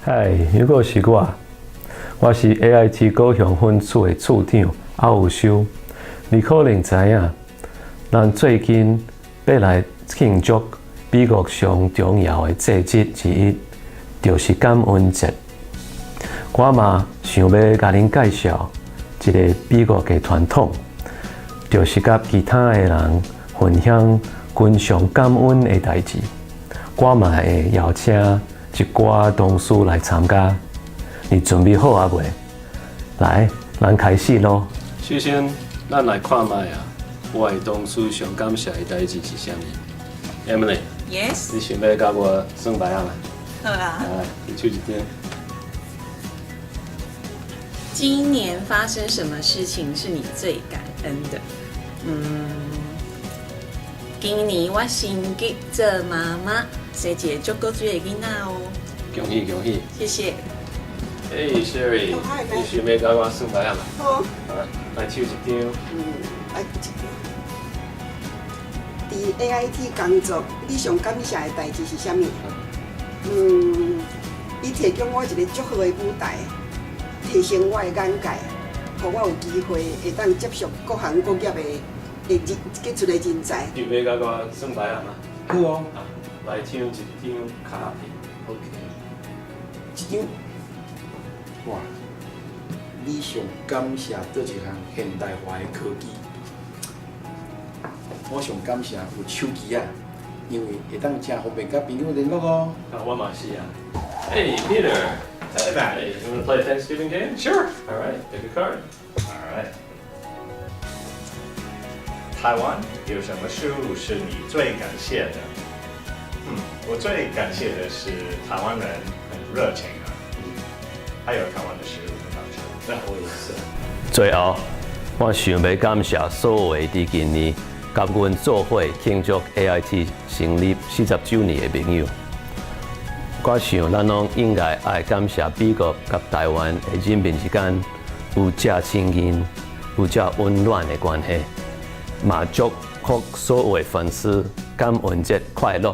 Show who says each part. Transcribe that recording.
Speaker 1: 嗨，如果是我是 AIT 高雄分处的处长阿有修。你可能知影，咱最近要来庆祝美国上重要的节日之一，就是感恩节。我嘛想要甲恁介绍一个美国的传统，就是甲其他的人分享均常感恩的代志。我嘛会邀请一寡同事来参加。你准备好啊未？来，咱开始咯。首先，咱来看卖啊，我的同事上感谢的代志是啥物 ？Emily。Yes。你想要甲我算牌啊嘛？
Speaker 2: 好啊。
Speaker 1: 来，你手一点。
Speaker 2: 今年发生什么事情是你最感恩的？今年我升级做妈妈，生一个足够水的囡仔哦。
Speaker 1: 恭喜恭喜！
Speaker 2: 谢谢。
Speaker 1: Hey Sherry，你想要甲我算牌啊嘛？
Speaker 3: 好。
Speaker 1: 来手一张。
Speaker 3: 来一张。伫 AIT 工作，你上感谢的代志是啥物？伊提供我一个足好的舞台，提升我的眼界，互我有机会会当接触各行各业的杰出的人才。
Speaker 1: 想要甲我算牌啊嘛？
Speaker 3: 好哦。
Speaker 1: 来抢一张卡片 ，OK。
Speaker 3: 一张。哇！你上感谢倒一项现代化的科技？我上感谢有手机啊，因为会当真方便甲朋友联络哦。
Speaker 1: 我嘛是啊。Hey Peter.
Speaker 4: Hey, Matt.
Speaker 1: Hey, you want to play a Thanksgiving game?
Speaker 4: Sure.
Speaker 1: All right, pick a card.
Speaker 4: All right. 台湾有什么事物是你最感谢的？我最感谢的是台湾人很热情啊，还有台湾的食物很好吃。
Speaker 1: 那我也是。最后，我想要感谢所有伫今年甲阮做伙庆祝 AIT 成立40周年的朋友。我想咱拢应该爱感谢美国甲台湾的人民之间有这亲近、有这温暖的关系。嘛祝福所有的粉丝感恩节快乐！